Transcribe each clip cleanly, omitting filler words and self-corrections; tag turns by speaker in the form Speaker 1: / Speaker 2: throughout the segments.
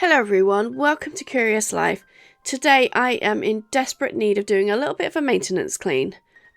Speaker 1: Hello everyone, welcome to Curious Life. Today I am in desperate need of doing a little bit of a maintenance clean.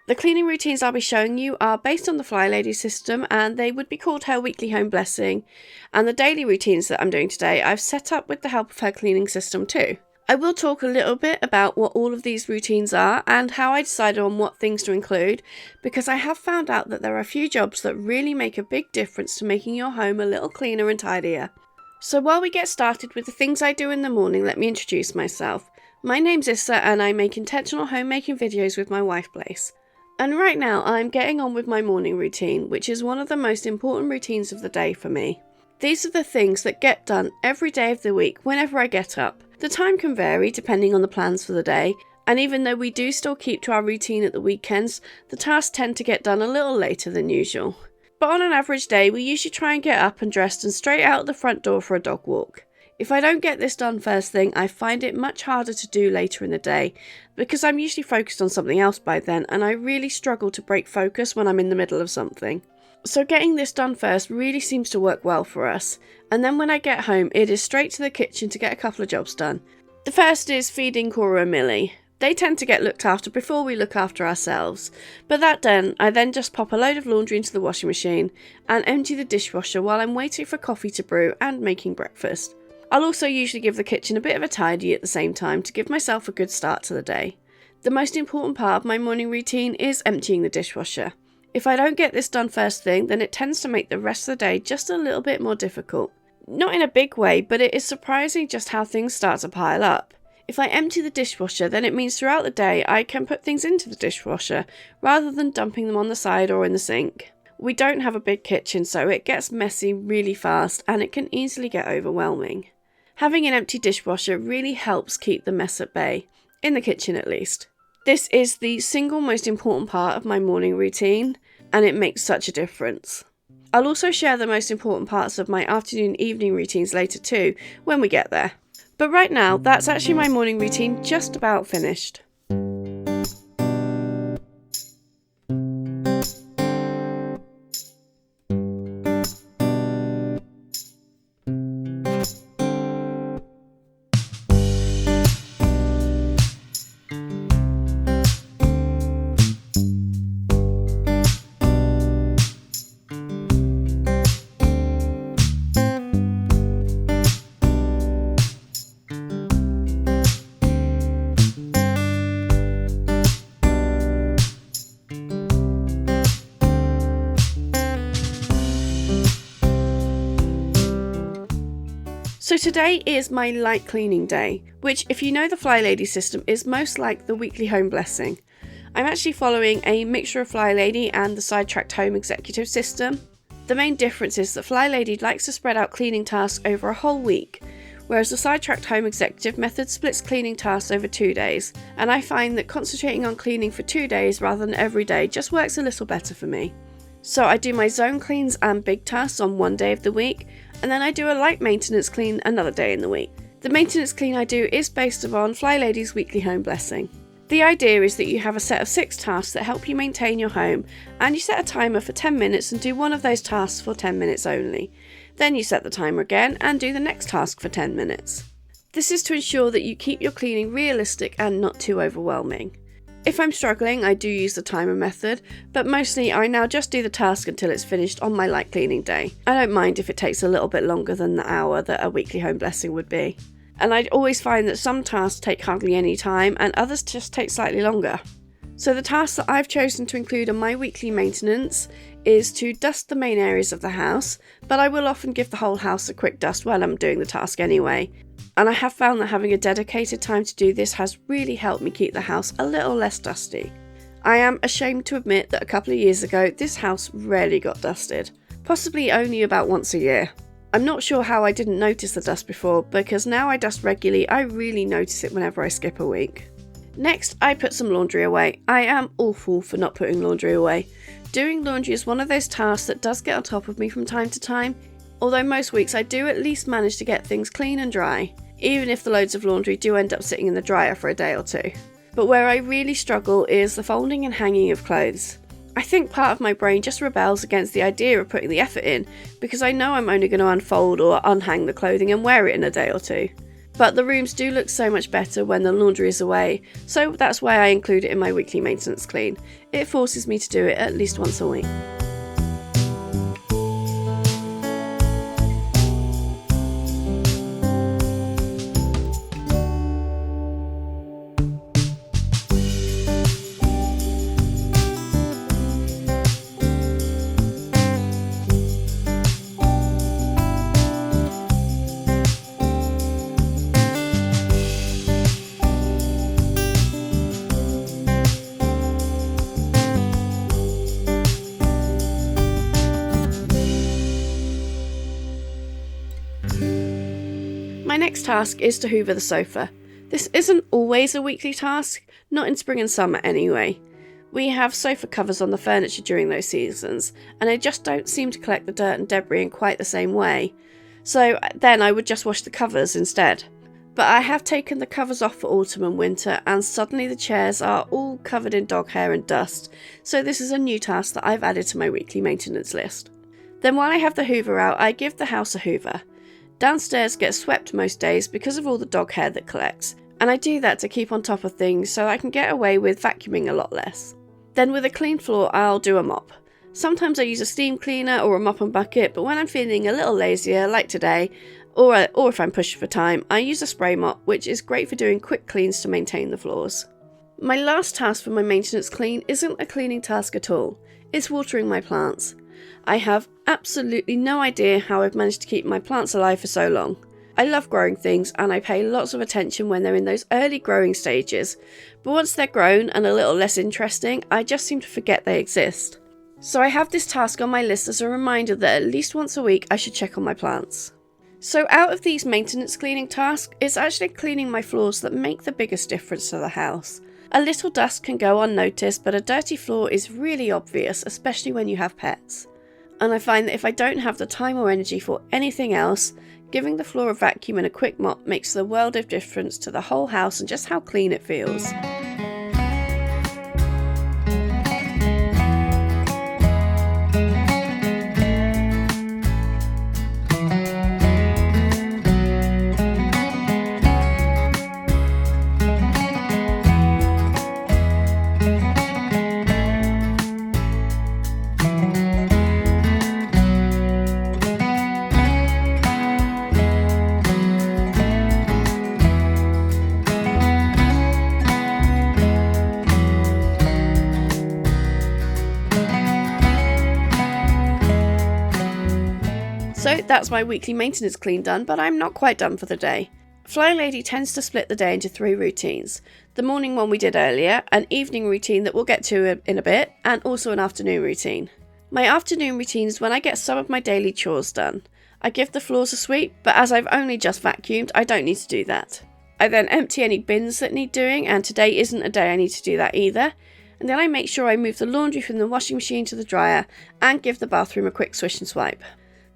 Speaker 1: The cleaning routines I'll be showing you are based on the FlyLady system and they would be called her weekly home blessing, and the daily routines that I'm doing today I've set up with the help of her cleaning system too. I will talk a little bit about what all of these routines are and how I decided on what things to include, because I have found out that there are a few jobs that really make a big difference to making your home a little cleaner and tidier. So while we get started with the things I do in the morning, let me introduce myself. My name's Issa and I make intentional homemaking videos with my wife Blaze. And right now I'm getting on with my morning routine, which is one of the most important routines of the day for me. These are the things that get done every day of the week whenever I get up. The time can vary depending on the plans for the day, and even though we do still keep to our routine at the weekends, the tasks tend to get done a little later than usual. But on an average day, we usually try and get up and dressed and straight out the front door for a dog walk. If I don't get this done first thing, I find it much harder to do later in the day, because I'm usually focused on something else by then, and I really struggle to break focus when I'm in the middle of something. So getting this done first really seems to work well for us, and then when I get home, it is straight to the kitchen to get a couple of jobs done. The first is feeding Cora and Millie. They tend to get looked after before we look after ourselves, but that done, I then just pop a load of laundry into the washing machine and empty the dishwasher while I'm waiting for coffee to brew and making breakfast. I'll also usually give the kitchen a bit of a tidy at the same time to give myself a good start to the day. The most important part of my morning routine is emptying the dishwasher. If I don't get this done first thing, then it tends to make the rest of the day just a little bit more difficult. Not in a big way, but it is surprising just how things start to pile up. If I empty the dishwasher, then it means throughout the day I can put things into the dishwasher rather than dumping them on the side or in the sink. We don't have a big kitchen, so it gets messy really fast and it can easily get overwhelming. Having an empty dishwasher really helps keep the mess at bay, in the kitchen at least. This is the single most important part of my morning routine, and it makes such a difference. I'll also share the most important parts of my afternoon-evening routines later too, when we get there. But right now, that's actually my morning routine just about finished. So today is my light cleaning day, which if you know the FlyLady system is most like the weekly home blessing. I'm actually following a mixture of FlyLady and the sidetracked home executive system. The main difference is that FlyLady likes to spread out cleaning tasks over a whole week, whereas the sidetracked home executive method splits cleaning tasks over 2 days, and I find that concentrating on cleaning for 2 days rather than every day just works a little better for me. So I do my zone cleans and big tasks on one day of the week, and then I do a light maintenance clean another day in the week. The maintenance clean I do is based upon FlyLady's weekly home blessing. The idea is that you have a set of 6 tasks that help you maintain your home, and you set a timer for 10 minutes and do one of those tasks for 10 minutes only. Then you set the timer again and do the next task for 10 minutes. This is to ensure that you keep your cleaning realistic and not too overwhelming. If I'm struggling, I do use the timer method, but mostly I now just do the task until it's finished on my light cleaning day. I don't mind if it takes a little bit longer than the hour that a weekly home blessing would be. And I always find that some tasks take hardly any time and others just take slightly longer. So the task that I've chosen to include in my weekly maintenance is to dust the main areas of the house, but I will often give the whole house a quick dust while I'm doing the task anyway. And I have found that having a dedicated time to do this has really helped me keep the house a little less dusty. I am ashamed to admit that a couple of years ago, this house rarely got dusted, possibly only about once a year. I'm not sure how I didn't notice the dust before, because now I dust regularly, I really notice it whenever I skip a week. Next, I put some laundry away. I am awful for not putting laundry away. Doing laundry is one of those tasks that does get on top of me from time to time, although most weeks I do at least manage to get things clean and dry, even if the loads of laundry do end up sitting in the dryer for a day or two. But where I really struggle is the folding and hanging of clothes. I think part of my brain just rebels against the idea of putting the effort in because I know I'm only going to unfold or unhang the clothing and wear it in a day or two. But the rooms do look so much better when the laundry is away, so that's why I include it in my weekly maintenance clean. It forces me to do it at least once a week. My next task is to hoover the sofa. This isn't always a weekly task, not in spring and summer anyway. We have sofa covers on the furniture during those seasons, and they just don't seem to collect the dirt and debris in quite the same way. So then I would just wash the covers instead. But I have taken the covers off for autumn and winter, and suddenly the chairs are all covered in dog hair and dust, so this is a new task that I've added to my weekly maintenance list. Then while I have the hoover out, I give the house a hoover. Downstairs gets swept most days because of all the dog hair that collects, and I do that to keep on top of things so I can get away with vacuuming a lot less. Then with a clean floor, I'll do a mop. Sometimes I use a steam cleaner or a mop and bucket, but when I'm feeling a little lazier, like today, or if I'm pushed for time, I use a spray mop, which is great for doing quick cleans to maintain the floors. My last task for my maintenance clean isn't a cleaning task at all, it's watering my plants. I have absolutely no idea how I've managed to keep my plants alive for so long. I love growing things and I pay lots of attention when they're in those early growing stages, but once they're grown and a little less interesting, I just seem to forget they exist. So I have this task on my list as a reminder that at least once a week I should check on my plants. So out of these maintenance cleaning tasks, it's actually cleaning my floors that make the biggest difference to the house. A little dust can go unnoticed, but a dirty floor is really obvious, especially when you have pets. And I find that if I don't have the time or energy for anything else, giving the floor a vacuum and a quick mop makes the world of difference to the whole house and just how clean it feels. So that's my weekly maintenance clean done, but I'm not quite done for the day. FlyLady tends to split the day into 3 routines. The morning one we did earlier, an evening routine that we'll get to in a bit, and also an afternoon routine. My afternoon routine is when I get some of my daily chores done. I give the floors a sweep, but as I've only just vacuumed, I don't need to do that. I then empty any bins that need doing, and today isn't a day I need to do that either. And then I make sure I move the laundry from the washing machine to the dryer, and give the bathroom a quick swish and swipe.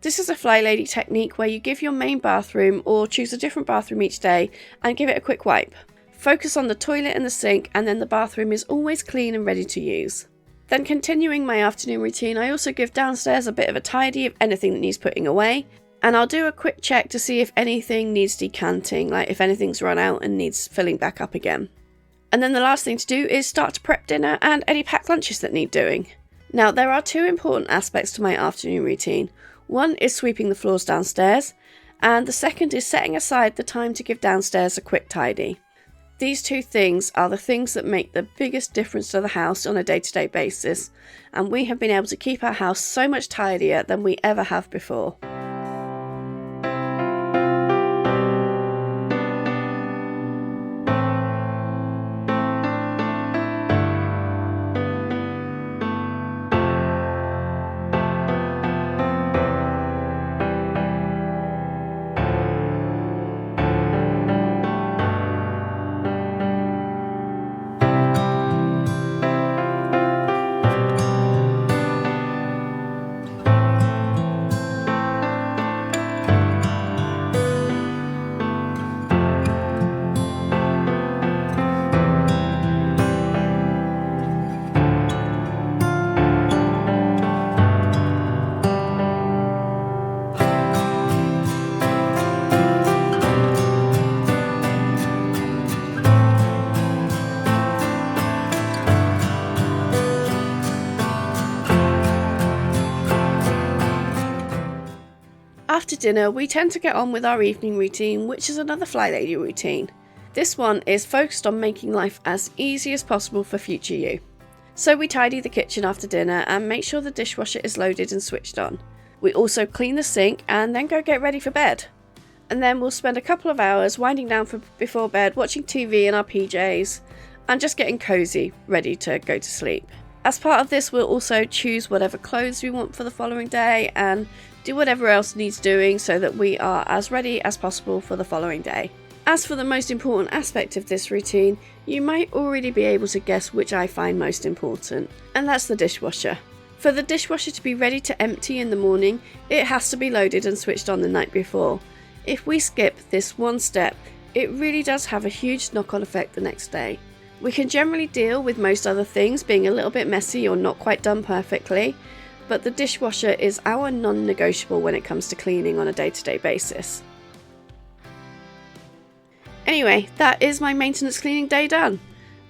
Speaker 1: This is a FlyLady technique where you give your main bathroom or choose a different bathroom each day and give it a quick wipe. Focus on the toilet and the sink, and then the bathroom is always clean and ready to use. Then continuing my afternoon routine, I also give downstairs a bit of a tidy of anything that needs putting away, and I'll do a quick check to see if anything needs decanting, like if anything's run out and needs filling back up again. And then the last thing to do is start to prep dinner and any packed lunches that need doing. Now there are 2 important aspects to my afternoon routine. One is sweeping the floors downstairs, and the second is setting aside the time to give downstairs a quick tidy. These 2 things are the things that make the biggest difference to the house on a day-to-day basis, and we have been able to keep our house so much tidier than we ever have before. dinner, we tend to get on with our evening routine, which is another FlyLady routine. This one is focused on making life as easy as possible for future you. So we tidy the kitchen after dinner and make sure the dishwasher is loaded and switched on. We also clean the sink and then go get ready for bed. And then we'll spend a couple of hours winding down before bed, watching TV in our PJs and just getting cozy, ready to go to sleep. As part of this, we'll also choose whatever clothes we want for the following day and do whatever else needs doing so that we are as ready as possible for the following day. As for the most important aspect of this routine, you might already be able to guess which I find most important, and that's the dishwasher. For the dishwasher to be ready to empty in the morning, it has to be loaded and switched on the night before. If we skip this one step, it really does have a huge knock-on effect the next day. We can generally deal with most other things being a little bit messy or not quite done perfectly, but the dishwasher is our non-negotiable when it comes to cleaning on a day-to-day basis. Anyway, that is my maintenance cleaning day done.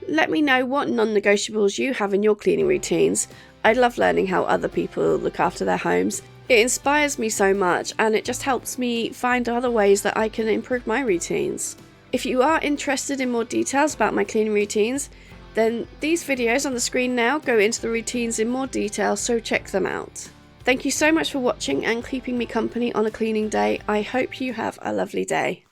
Speaker 1: Let me know what non-negotiables you have in your cleaning routines. I love learning how other people look after their homes. It inspires me so much and it just helps me find other ways that I can improve my routines. If you are interested in more details about my cleaning routines, then these videos on the screen now go into the routines in more detail, so check them out. Thank you so much for watching and keeping me company on a cleaning day. I hope you have a lovely day.